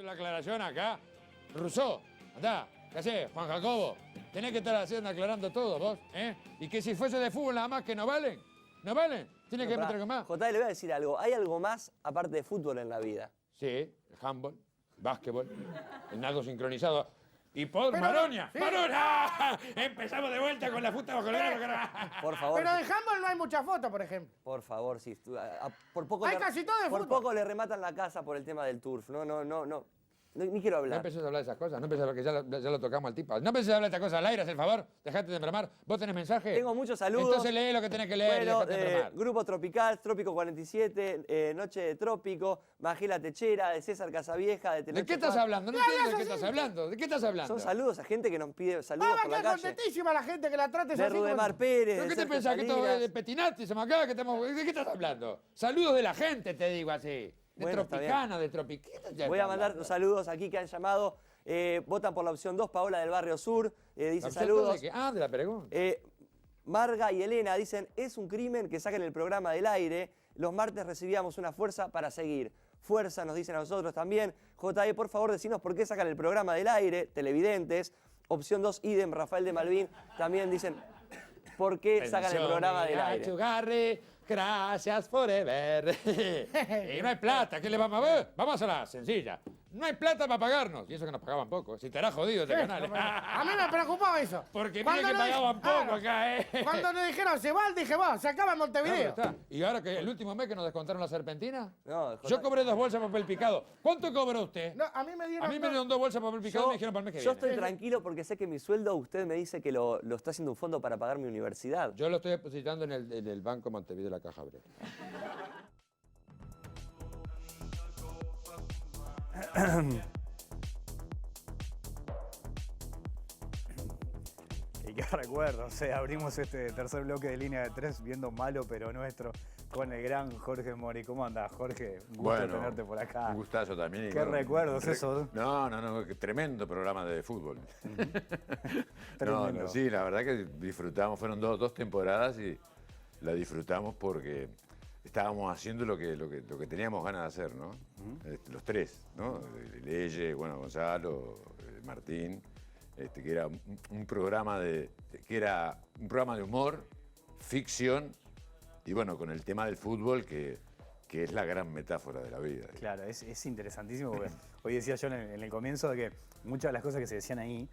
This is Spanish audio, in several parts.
la aclaración acá. Rousseau, andá, ¿qué hacés? Juan Jacobo, tenés que estar haciendo, aclarando todo vos, ¿eh? Y que si fuese de fútbol nada más que no valen, no valen, tiene que meter algo más. Jota, le voy a decir algo. ¿Hay algo más aparte de fútbol en la vida? Sí, el handball, básquetbol, el nado sincronizado. Y por Pero- Maronia, sí. Maronia, empezamos de vuelta con la puta bajo la Por favor. Pero de handball no hay muchas fotos, por ejemplo. Por favor, si por poco Hay casi todo de por fútbol. poco le rematan la casa por el tema del turf. Ni quiero No hablar. empieces a hablar de esas cosas, no empieces a hablar que ya lo tocamos al tipo. No empieces a hablar de estas cosas al aire, haz el favor, dejate de embromar. ¿Vos tenés mensaje? Tengo muchos saludos. Entonces lee lo que tenés que leer y Bueno, dejate de embromar. Grupo Tropical, Trópico 47, Noche de Trópico, Magela Techera, de César Casavieja, de ¿De Tenoche qué estás Juan. hablando? No entiendo de qué estás hablando. ¿De qué estás hablando? Son saludos a gente que nos pide saludos Vamos, por que la calle. contentísima la gente que la trates De así. como- Rudemar Pérez, ¿Pero de qué te Sergio pensás que esto es Salinas. de Petinati, se me acaba que estamos... ¿De qué estás hablando? Saludos de la gente, te digo así. De Bueno, está Tropicana, de Tropicana. Voy a mandar los saludos aquí que han llamado. Votan por la opción 2, Paola del Barrio Sur. Dice saludos. De la pregunta. Marga y Elena dicen, es un crimen que saquen el programa del aire. Los martes recibíamos una fuerza para seguir. Fuerza, nos dicen a nosotros también. JE, por favor, decinos por qué sacan el programa del aire. Televidentes. Opción 2, idem, Rafael de Malvin. También dicen, ¿por qué sacan el programa del aire? Chugarri, gracias forever. Y no hay plata, ¿qué le vamos a ver? Vamos a hacerla sencilla. No hay plata para pagarnos. Y eso que nos pagaban poco. Si te hará jodido este canal. A mí me preocupaba eso. Porque Cuando mira que nos pagaban dije- poco acá, Cuando nos dijeron se va, dije, va, se acaba en Montevideo. Claro, está. Y ahora que el último mes que nos descontaron la serpentina, No, yo cobré 2 bolsas de papel picado. ¿Cuánto cobró usted? No, a mí me dieron. A mí me dieron 2 bolsas de papel picado y me dijeron para el mes que yo viene. estoy tranquilo porque sé que mi sueldo, usted me dice que lo está haciendo un fondo para pagar mi universidad. Yo lo estoy depositando en el Banco Montevideo de la Caja Breve. Y qué recuerdo, o sea, abrimos este tercer bloque de Línea de Tres viendo Malo pero Nuestro con el gran Jorge Mori. ¿Cómo andás, Jorge? Un gusto tenerte por acá. Un gustazo también. Y ¿Qué recuerdos eso? No, qué tremendo programa de fútbol. Tremendo. Sí, la verdad que disfrutamos, fueron dos temporadas y la disfrutamos porque estábamos haciendo lo que teníamos ganas de hacer, ¿no? Los tres, ¿no? Leye, bueno, Gonzalo, Martín, que era un programa de humor, ficción y bueno, con el tema del fútbol que es la gran metáfora de la vida. Claro, es interesantísimo porque hoy decía yo en el comienzo de que muchas de las cosas que se decían ahí,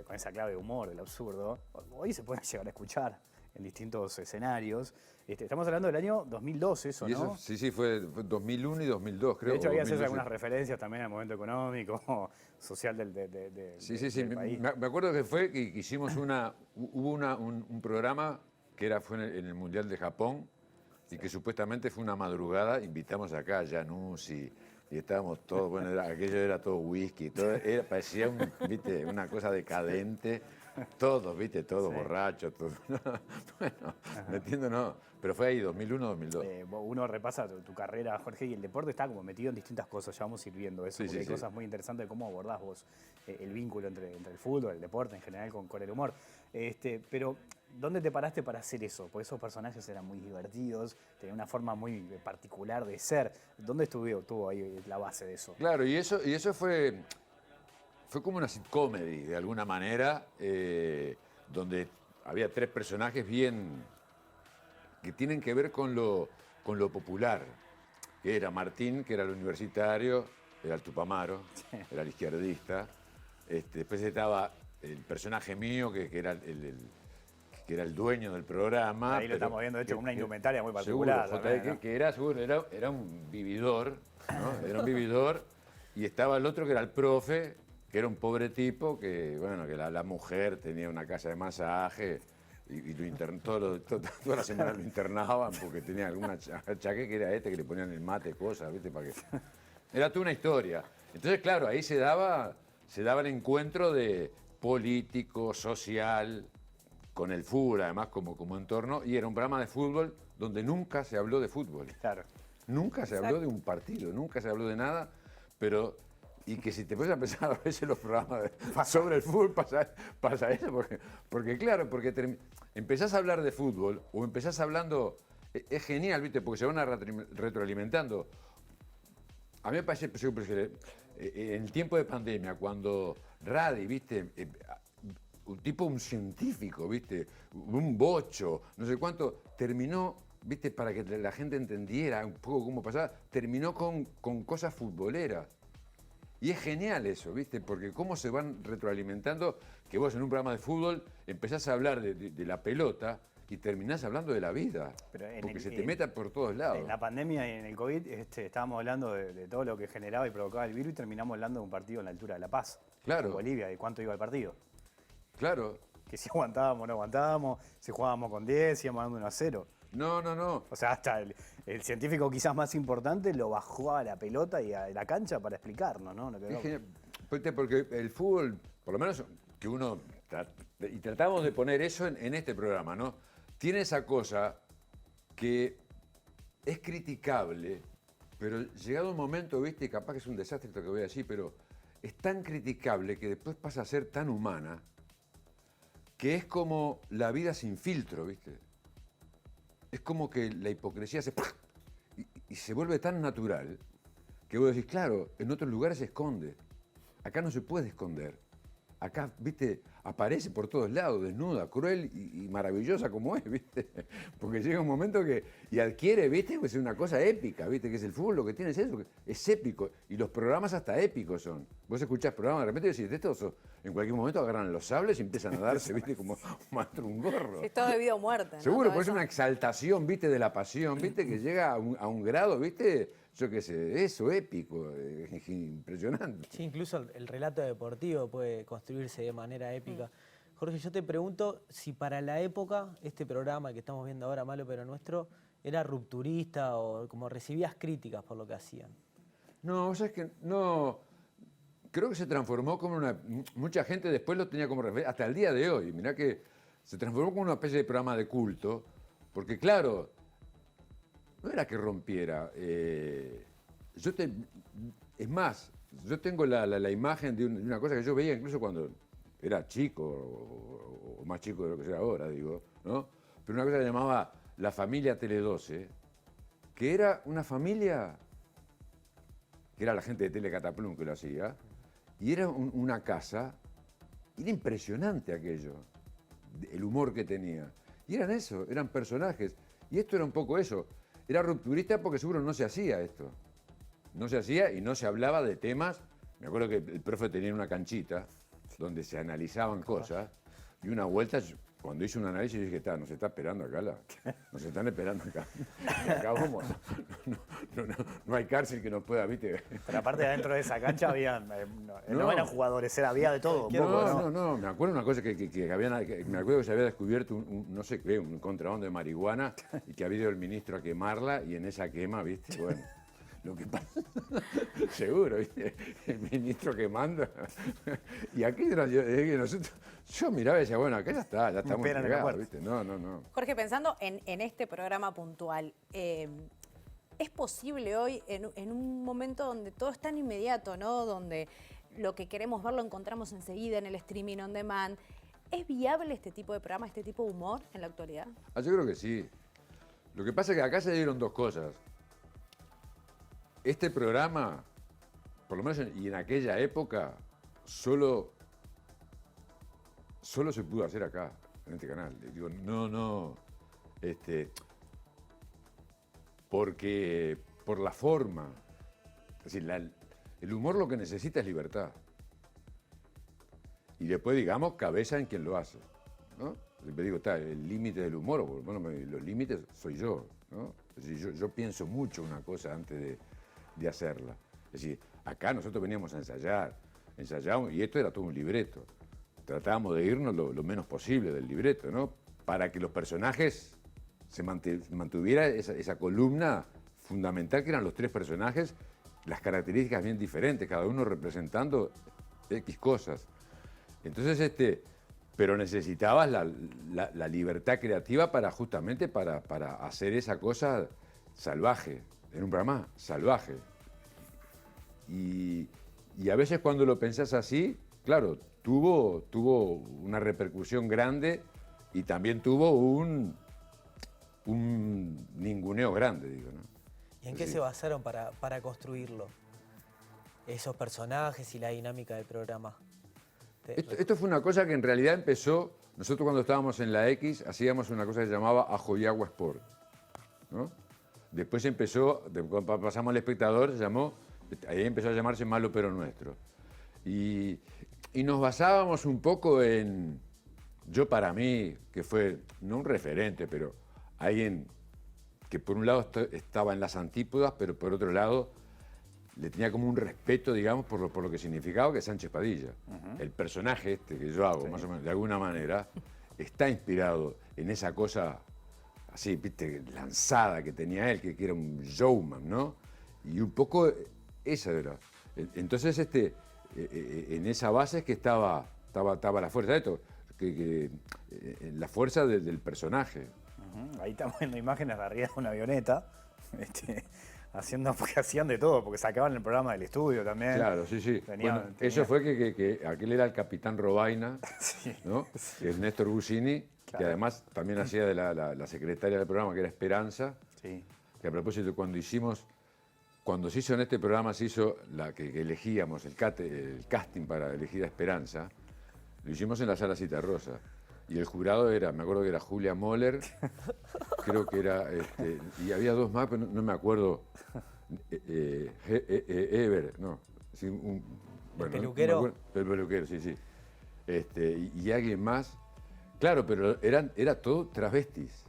con esa clave de humor, del absurdo, hoy se pueden llegar a escuchar en distintos escenarios. Estamos hablando del año 2002, eso, Y eso, ¿no? sí, fue 2001 y 2002, creo. De hecho, había 2002. algunas referencias también al momento económico, social del Sí. país. Me acuerdo que fue que hicimos hubo un programa que fue en el Mundial de Japón y que supuestamente fue una madrugada. Invitamos acá a Januzzi y estábamos todos, bueno, aquello era todo whisky, parecía una cosa decadente. Todos, todos Sí. borrachos, todos. Bueno, ¿me entiendo? No. Pero fue ahí, 2001, 2002. Uno repasa tu carrera, Jorge, y el deporte está como metido en distintas cosas, ya vamos a ir viendo eso, Sí, porque sí, hay sí. cosas muy interesantes de cómo abordás vos el vínculo entre el fútbol, el deporte en general con el humor. Pero, ¿dónde te paraste para hacer eso? Porque esos personajes eran muy divertidos, tenían una forma muy particular de ser. ¿Dónde estuvo ahí la base de eso? Claro, y eso fue como una sitcomedy, de alguna manera, donde había 3 personajes que tienen que ver con lo popular. Que era Martín, que era el universitario, era el Tupamaro, era el izquierdista. Después estaba el personaje mío, que era el dueño del programa. Ahí lo estamos viendo, de hecho, con una indumentaria muy Seguro, particular. también, ¿no? que era un vividor, ¿no? Era un vividor. Y estaba el otro que era el profe, que era un pobre tipo, que la mujer tenía una casa de masaje y todas las semanas lo internaban porque tenía alguna chaque que era que le ponían el mate, cosas, ¿viste? Para que... Era toda una historia. Entonces, claro, ahí se daba el encuentro de político, social, con el fútbol, además, como entorno, y era un programa de fútbol donde nunca se habló de fútbol. Claro. Nunca se habló de un partido, nunca se habló de nada, pero... Y que si te puedes empezar a veces los programas sobre el fútbol pasa eso, porque empezás a hablar de fútbol o empezás hablando, es genial, ¿viste? Porque se van retroalimentando. A mí me parece, por ejemplo, en el tiempo de pandemia, cuando Radi, viste, un científico, viste, un bocho, no sé cuánto, terminó, viste, para que la gente entendiera un poco cómo pasaba, terminó con cosas futboleras. Y es genial eso, ¿viste? Porque cómo se van retroalimentando, que vos en un programa de fútbol empezás a hablar de la pelota y terminás hablando de la vida. Porque se te meta por todos lados. En la pandemia y en el COVID estábamos hablando de todo lo que generaba y provocaba el virus y terminamos hablando de un partido en la altura de La Paz. Claro. En Bolivia, de cuánto iba el partido. Claro. Que si aguantábamos o no aguantábamos, si jugábamos con 10, si íbamos dando 1-0. No, no, no. O sea, hasta el científico quizás más importante lo bajó a la pelota y a la cancha para explicarnos, ¿no? Es genial, porque el fútbol, por lo menos que uno, y tratamos de poner eso en este programa, ¿no? Tiene esa cosa que es criticable, pero llegado un momento, viste, capaz que es un desastre esto que voy a decir, pero es tan criticable que después pasa a ser tan humana, que es como la vida sin filtro, viste. Es como que la hipocresía se... y se vuelve tan natural que vos decís, claro, en otros lugares se esconde. Acá no se puede esconder. Acá, viste, aparece por todos lados, desnuda, cruel y maravillosa como es, viste. Porque llega un momento que... y adquiere, viste, pues es una cosa épica, viste, que es el fútbol, lo que tiene es eso, que es épico. Y los programas hasta épicos son. Vos escuchás programas, de repente decís, estos en cualquier momento agarran los sables y empiezan a darse, viste, como un gorro. Es todo de vida o muerte, ¿no? Seguro, Todo pues es eso. una exaltación, viste, de la pasión, viste, que llega a un grado, viste, yo qué sé, eso, épico, impresionante. Sí, incluso el relato deportivo puede construirse de manera épica. Jorge, yo te pregunto si para la época este programa que estamos viendo ahora, Malo pero Nuestro, era rupturista o como recibías críticas por lo que hacían. No, o sea, es que no... Creo que se transformó como una... Mucha gente después lo tenía como referencia, hasta el día de hoy. Mirá que se transformó como una especie de programa de culto, porque claro, no era que rompiera. Es más, yo tengo la imagen de una cosa que yo veía incluso cuando era chico, o más chico de lo que soy ahora, digo, ¿no? Pero una cosa que se llamaba La Familia Tele 12, que era una familia, que era la gente de Telecataplum que lo hacía, y era una casa, era impresionante aquello, el humor que tenía. Y eran eso, eran personajes. Y esto era un poco eso. Era rupturista porque seguro no se hacía esto. No se hacía y no se hablaba de temas. Me acuerdo que el profe tenía una canchita donde se analizaban cosas. Y una vuelta, cuando hice un análisis, dije, nos está esperando acá, nos están esperando acá. Y acá vamos. No hay cárcel que nos pueda, viste. Pero aparte dentro de esa cancha habían, no eran jugadores, había de todo. Un poco, No, me acuerdo una cosa que me acuerdo que se había descubierto no sé qué, un contrabando de marihuana y que había ido el ministro a quemarla y en esa quema, viste, bueno. Lo que pasa, seguro, ¿viste? El ministro quemando. Y aquí yo miraba y decía, bueno, acá ya estamos llegados, ¿viste? No. Jorge, pensando en este programa puntual, ¿es posible hoy, en un momento donde todo es tan inmediato, ¿no? Donde lo que queremos ver lo encontramos enseguida en el streaming on demand, ¿es viable este tipo de programa, este tipo de humor en la actualidad? Yo creo que sí. Lo que pasa es que acá se dieron dos cosas. Este programa, por lo menos y en aquella época, solo se pudo hacer acá, en este canal. Digo, porque por la forma. Es decir, el humor lo que necesita es libertad. Y después, digamos, cabeza en quien lo hace, ¿no? Siempre digo, el límite del humor, bueno, los límites soy yo, ¿no? Es decir, yo pienso mucho una cosa antes de hacerla. Es decir, acá nosotros veníamos a ensayábamos, y esto era todo un libreto. Tratábamos de irnos lo menos posible del libreto, ¿no? Para que los personajes se mantuviera esa columna fundamental que eran los tres personajes, las características bien diferentes, cada uno representando X cosas. Entonces, pero necesitabas la libertad creativa justamente para hacer esa cosa salvaje. Era un programa salvaje. Y a veces cuando lo pensás así, claro, tuvo una repercusión grande y también tuvo un ninguneo grande, digo, ¿no? ¿Y en qué se basaron para construirlo? esos personajes y la dinámica del programa. Esto fue una cosa que en realidad empezó, nosotros cuando estábamos en la X hacíamos una cosa que se llamaba Ajo y Agua Sport, ¿no? Después empezó, cuando pasamos al Espectador, ahí empezó a llamarse Malo Pero Nuestro. Y nos basábamos un poco en, yo para mí, que fue no un referente, pero alguien que por un lado estaba en las antípodas, pero por otro lado le tenía como un respeto, digamos, por lo que significaba, que es Sánchez Padilla. El personaje este que yo hago, más o menos, de alguna manera, está inspirado en esa cosa así, viste, lanzada que tenía él, que era un showman, ¿no? Y un poco esa era. Entonces, en esa base es que estaba la fuerza de esto, la fuerza del personaje. Ahí estamos viendo imágenes de arriba de una avioneta, porque hacían de todo, porque sacaban el programa del estudio también. Claro, sí. Eso fue que aquel era el capitán Robaina, Sí. ¿no? Que es Néstor Bussini, Claro. que además también hacía de la secretaria del programa, que era Esperanza. Sí. Que a propósito, cuando se hizo en este programa, se hizo que elegíamos el casting para elegir a Esperanza, lo hicimos en la Sala Citarrosa. Y el jurado me acuerdo que era Julia Moller, creo que era, y había dos más, pero no me acuerdo, Ever, no. Sí, bueno, peluquero? No me acuerdo, el peluquero, sí. Y alguien más. Claro, pero era todo travestis,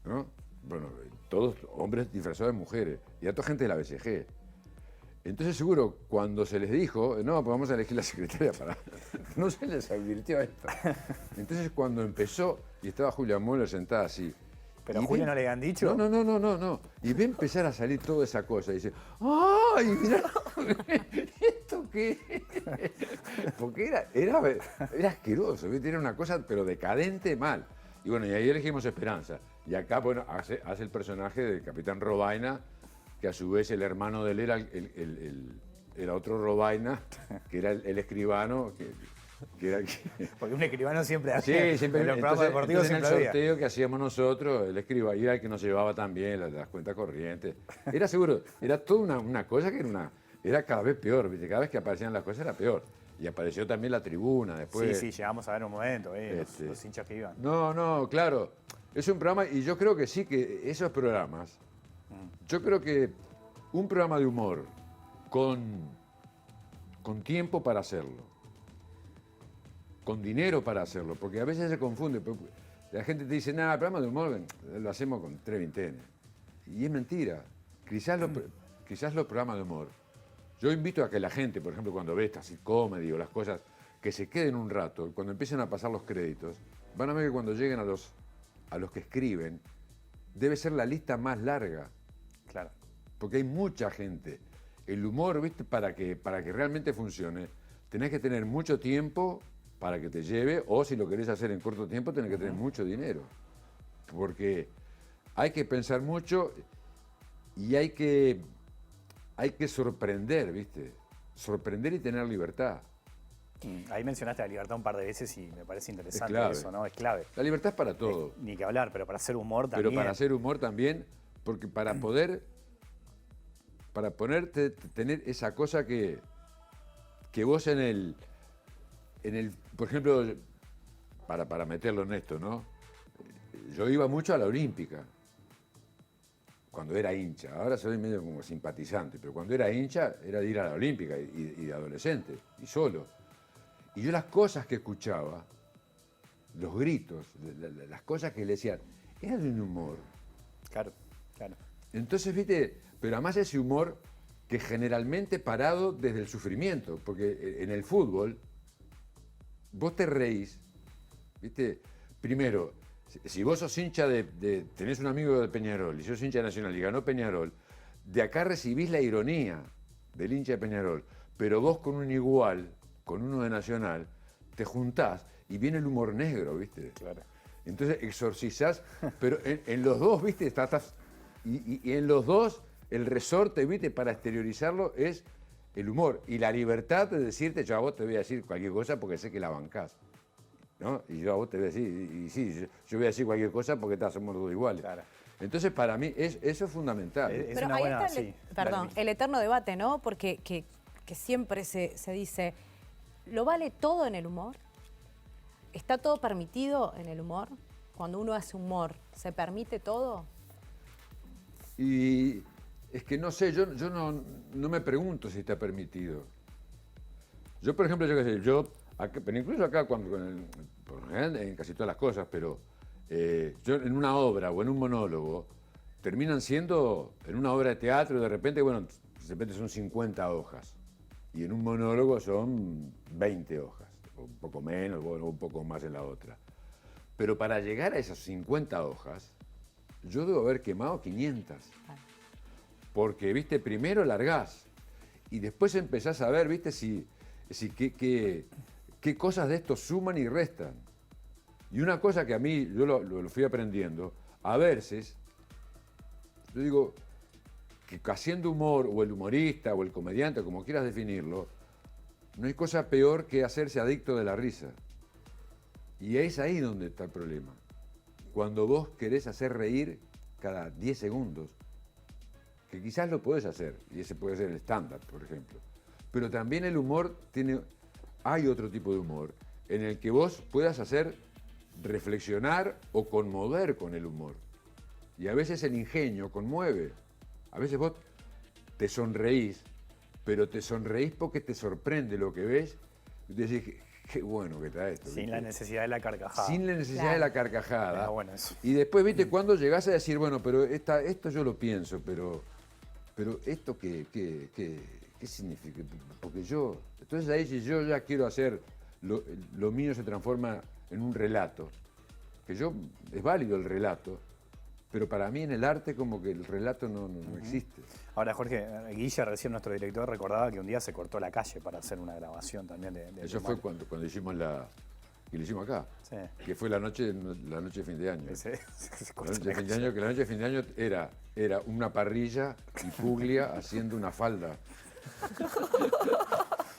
¿no? Bueno, todos hombres disfrazados de mujeres, y a toda gente de la BCG. Entonces seguro, cuando se les dijo, no, pues vamos a elegir la secretaria no se les advirtió esto. Entonces cuando empezó, y estaba Julia Moller sentada así. ¿Pero a y Julia no le han dicho? No. Y ve empezar a salir toda esa cosa, y dice, ¡ay, mirá! ¿Esto qué es? Porque era asqueroso, ¿viste? Era una cosa, pero decadente mal. Y bueno, y ahí elegimos Esperanza. Y acá, bueno, hace el personaje del Capitán Robaina, que a su vez el hermano de él era otro Robaina, que era el escribano, que era Porque un escribano siempre había. Sí, siempre. En los programas deportivos entonces en siempre el había. sorteo que hacíamos nosotros, el escribano era el que nos llevaba también las cuentas corrientes. Era seguro, era toda una cosa que era cada vez peor, ¿viste? Cada vez que aparecían las cosas era peor. Y apareció también la tribuna después. Sí, llegamos a ver un momento, los hinchas que iban. No, claro. Es un programa, y yo creo que sí, que esos programas, yo creo que un programa de humor con tiempo para hacerlo, con dinero para hacerlo, porque a veces se confunde. La gente te dice, nada, el programa de humor lo hacemos con 3 vintenes. Y es mentira. Quizás los programas de humor. Yo invito a que la gente, por ejemplo, cuando ve esta comedy o las cosas, que se queden un rato, cuando empiecen a pasar los créditos, van a ver que cuando lleguen a los que escriben, debe ser la lista más larga. Claro. Porque hay mucha gente. El humor, ¿viste? Para que realmente funcione, tenés que tener mucho tiempo para que te lleve, o si lo querés hacer en corto tiempo, tenés que tener mucho dinero. Porque hay que pensar mucho y hay que sorprender, ¿viste? Sorprender y tener libertad. Ahí mencionaste la libertad un par de veces y me parece interesante clave. eso, ¿no? Es clave. La libertad es para todo. Ni que hablar, pero para hacer humor también. Pero para hacer humor también, porque para ponerte, tener esa cosa que vos en el, por ejemplo, para meterlo en esto, ¿no? Yo iba mucho a la Olímpica, cuando era hincha. Ahora soy medio como simpatizante, pero cuando era hincha era de ir a la Olímpica y de adolescente, y solo. Y yo las cosas que escuchaba, los gritos, las cosas que le decían, eran de un humor. Claro. Entonces, viste, pero además ese humor que generalmente parado desde el sufrimiento, porque en el fútbol vos te reís, viste, primero, si vos sos hincha tenés un amigo de Peñarol y sos hincha de Nacional y ganó Peñarol, de acá recibís la ironía del hincha de Peñarol, pero vos con un igual, con uno de Nacional, te juntás y viene el humor negro, viste. Claro. Entonces exorcizás, pero en los dos, viste, y en los dos el resorte, viste, para exteriorizarlo es el humor y la libertad de decirte, yo a vos te voy a decir cualquier cosa porque sé que la bancás, ¿no? Y yo a vos te voy a decir, y sí, yo voy a decir cualquier cosa porque somos los dos iguales. Claro. Entonces para mí eso es fundamental. Es Pero una ahí buena, está sí. perdón, Dale. el eterno debate, ¿no? Porque que que siempre se dice, ¿lo vale todo en el humor? ¿Está todo permitido en el humor? Cuando uno hace humor, ¿se permite todo? Y es que no sé, yo no me pregunto si está permitido. Yo, por ejemplo, yo qué sé, pero incluso acá, por lo general, en casi todas las cosas, pero yo en una obra o en un monólogo, terminan siendo, en una obra de teatro, de repente, bueno, de repente son 50 hojas. Y en un monólogo son 20 hojas, o un poco menos, o un poco más en la otra. Pero para llegar a esas 50 hojas, yo debo haber quemado 500. Porque, viste, primero largás y después empezás a ver, viste, qué cosas de esto suman y restan. Y una cosa que a mí, yo lo fui aprendiendo, a veces, yo digo, que haciendo humor, o el humorista, o el comediante, como quieras definirlo, no hay cosa peor que hacerse adicto de la risa. Y es ahí donde está el problema. Cuando vos querés hacer reír cada 10 segundos, que quizás lo podés hacer, y ese puede ser el stand-up, por ejemplo. Pero también el humor hay otro tipo de humor, en el que vos puedas hacer reflexionar o conmover con el humor. Y a veces el ingenio conmueve. A veces vos te sonreís, pero te sonreís porque te sorprende lo que ves y te decís, qué bueno que está esto. Sin ¿viste? la necesidad de la carcajada. Sin la necesidad de la carcajada. Está bueno eso. Y después, viste, cuando llegás a decir, bueno, pero esto yo lo pienso, pero esto qué significa, porque entonces ahí si yo ya quiero hacer, lo mío se transforma en un relato, es válido el relato, pero para mí en el arte como que el relato no existe. Ahora, Jorge, Guilla, recién nuestro director, recordaba que un día se cortó la calle para hacer una grabación también de Eso fue cuando hicimos y lo hicimos acá, Sí. que fue la noche de fin de año. Se La cortó noche la de fin de calle. año, que la noche de fin de año era una parrilla y Puglia haciendo una falda.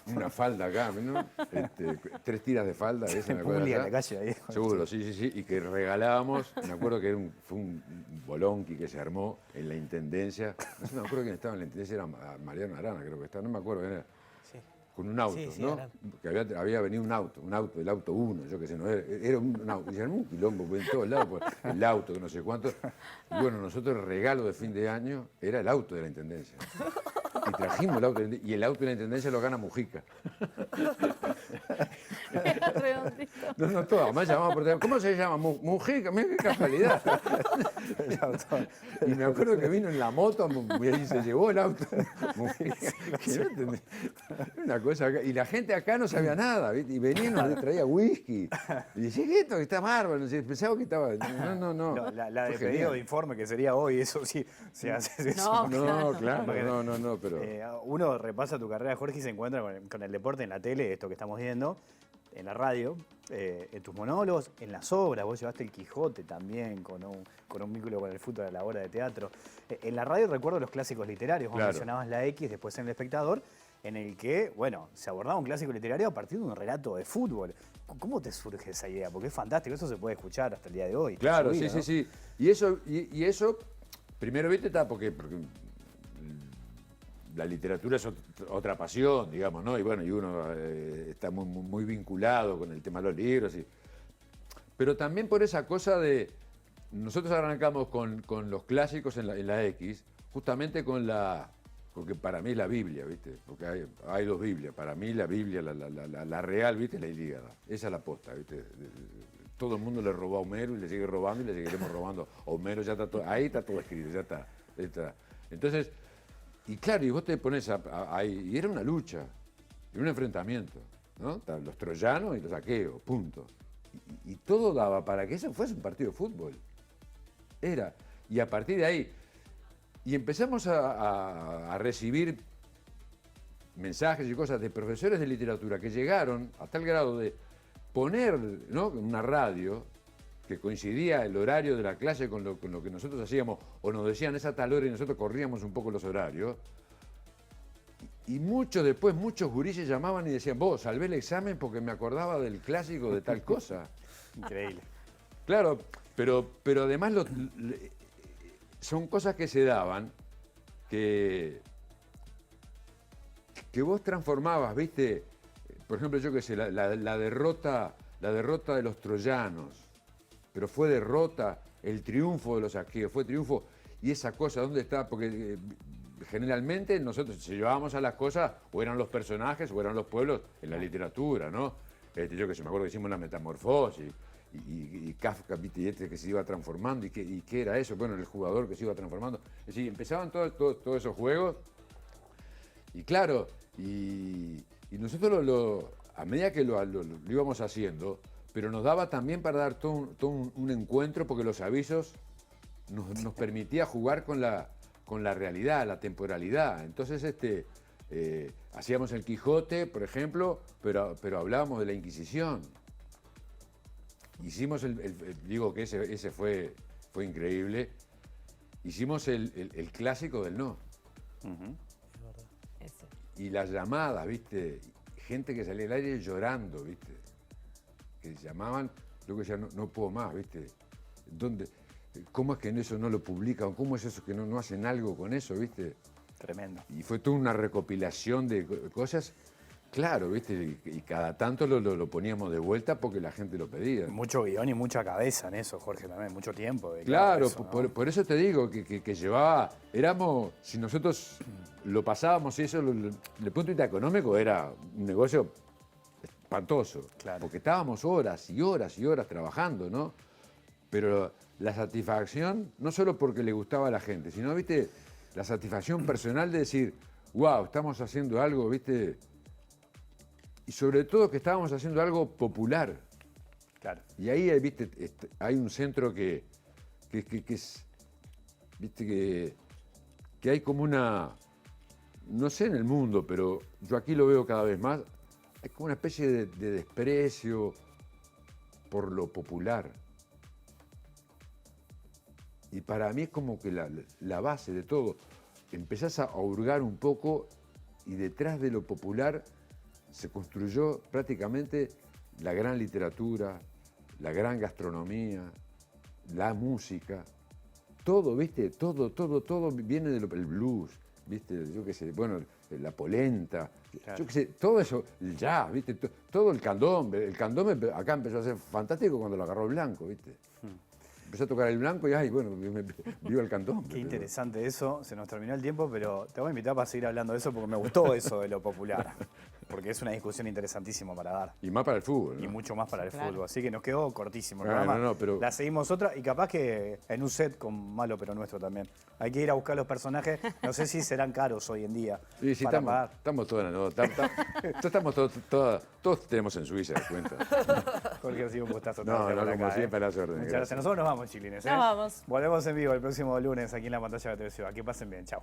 Una falda acá, ¿no? 3 tiras de falda. Esa me acuerdo Puglia en allá. la calle ahí. Seguro, sí. Y que regalábamos, me acuerdo que fue un bolonqui que se armó en la intendencia. No sé, me acuerdo quién estaba en la intendencia, era Mariano Arana, creo que estaba, no me acuerdo quién era. Sí. Con un auto, Sí, ¿no? Arana. Que había venido un auto, el auto 1, yo qué sé, no era un auto. Y se armó un quilombo en todos lados, pues, el auto, que no sé cuánto. Y bueno, nosotros el regalo de fin de año era el auto de la intendencia. Y trajimos el auto de la intendencia, y el auto de la intendencia lo gana Mujica. Era redondito. No, todo, además llamaba por teléfono. ¿Cómo se llama? Mujica, mira qué casualidad. Y me acuerdo que vino en la moto y se llevó el auto. Mujica. Que no entendí. Una cosa acá. Y la gente acá no sabía nada, ¿viste? Y venía y nos traía whisky. Y decía, ¿qué esto? Que está bárbaro. Pensaba que estaba. No. No, la de Fue pedido genial. de informe que sería hoy, eso sí, se hace eso. No. No, claro, no, pero. Uno repasa tu carrera, Jorge, y se encuentra con el deporte en la tele, esto que estamos viendo, en la radio, en tus monólogos, en las obras. Vos llevaste el Quijote también con un vínculo con el fútbol a la hora de teatro. En la radio recuerdo los clásicos literarios, vos Claro. mencionabas La X, después en El Espectador, en el que, bueno, se abordaba un clásico literario a partir de un relato de fútbol. ¿Cómo te surge esa idea? Porque es fantástico, eso se puede escuchar hasta el día de hoy. Claro, Subida, ¿no? sí. Y eso, primero, viste, está porque la literatura es otra pasión, digamos, ¿no? Y bueno, y uno está muy vinculado con el tema de los libros. Pero también por esa cosa de. Nosotros arrancamos con los clásicos en la X, justamente porque para mí es la Biblia, ¿viste? Porque hay 2 Biblias. Para mí la Biblia, la real, ¿viste? La Ilíada. Esa es la posta, ¿viste? Todo el mundo le robó a Homero y le sigue robando y le seguiremos robando. Homero ya está todo, ahí está todo escrito, ya está. Entonces, y claro, y vos te pones ahí, y era una lucha, era un enfrentamiento, ¿no? Los troyanos y los aqueos, punto. Y todo daba para que eso fuese un partido de fútbol. Y a partir de ahí, y empezamos a recibir mensajes y cosas de profesores de literatura que llegaron a tal grado de poner, ¿no?, una radio que coincidía el horario de la clase con lo que nosotros hacíamos, o nos decían esa tal hora y nosotros corríamos un poco los horarios. Y muchos gurises llamaban y decían, vos, salvé el examen porque me acordaba del clásico de tal cosa. Increíble. Claro, pero además son cosas que se daban que que vos transformabas, ¿viste? Por ejemplo, yo qué sé, la derrota de los troyanos, pero fue derrota, el triunfo de los aqueos, fue triunfo, y esa cosa, ¿dónde está? Porque generalmente nosotros si llevábamos a las cosas, o eran los personajes, o eran los pueblos en la literatura, ¿no? Yo que sé, me acuerdo que hicimos la metamorfosis, y Kafka, ¿viste? Y que se iba transformando, y qué era eso, bueno, el jugador que se iba transformando. Es decir, empezaban todos esos juegos, y claro, y nosotros a medida que lo íbamos haciendo, pero nos daba también para dar todo un encuentro, porque los avisos nos permitía jugar con la realidad, la temporalidad. Entonces, hacíamos el Quijote, por ejemplo, pero hablábamos de la Inquisición. Hicimos digo que ese fue increíble. Hicimos el clásico del no. Y las llamadas, ¿viste? Gente que salía al aire llorando, ¿viste? Que llamaban, luego decían, no puedo más, ¿viste? ¿Cómo es que en eso no lo publican? ¿Cómo es eso que no hacen algo con eso, ¿viste? Tremendo. Y fue toda una recopilación de cosas, claro, ¿viste? Y cada tanto lo poníamos de vuelta porque la gente lo pedía. Mucho guión y mucha cabeza en eso, Jorge, también, mucho tiempo. Claro, eso, ¿no? por eso te digo que llevaba, si nosotros lo pasábamos y eso, desde el punto de vista económico era un negocio espantoso, Claro. porque estábamos horas y horas y horas trabajando, ¿no? Pero la satisfacción, no solo porque le gustaba a la gente, sino, ¿viste? La satisfacción personal de decir, wow, estamos haciendo algo, ¿viste? Y sobre todo que estábamos haciendo algo popular. Claro. Y ahí, ¿viste? Hay un centro que es, ¿viste? Que hay como una, no sé en el mundo, pero yo aquí lo veo cada vez más, hay como una especie de desprecio por lo popular. Y para mí es como que la base de todo. Empezás a hurgar un poco y detrás de lo popular se construyó prácticamente la gran literatura, la gran gastronomía, la música. Todo, ¿viste? Todo viene del blues, ¿viste? Yo qué sé, bueno, la polenta, Claro. yo qué sé, todo eso, el jazz, ¿viste? Todo el candombe. El candombe acá empezó a ser fantástico cuando lo agarró el blanco, ¿viste? Empezó a tocar el blanco y, ay, bueno, viva el candombe. Qué interesante eso, se nos terminó el tiempo, pero te voy a invitar para seguir hablando de eso porque me gustó eso de lo popular. Porque es una discusión interesantísima para dar. Y más para el fútbol, ¿no? Y mucho más para el Claro. fútbol. Así que nos quedó cortísimo el Claro, programa. no, pero- La seguimos otra y capaz que en un set con Malo pero Nuestro también. Hay que ir a buscar los personajes. No sé si serán caros hoy en día Sí, sí, para estamos pagar. todos en la nota. Estamos todos tenemos en Suiza, de cuenta. Jorge, ha sido un gustazo. No, tenerte no, por como acá, siempre, a las órdenes. Muchas Gracias. gracias. Nosotros nos vamos, chilines. Nos vamos. Volvemos en vivo el próximo lunes aquí en la pantalla de televisión. Que pasen bien. Chao.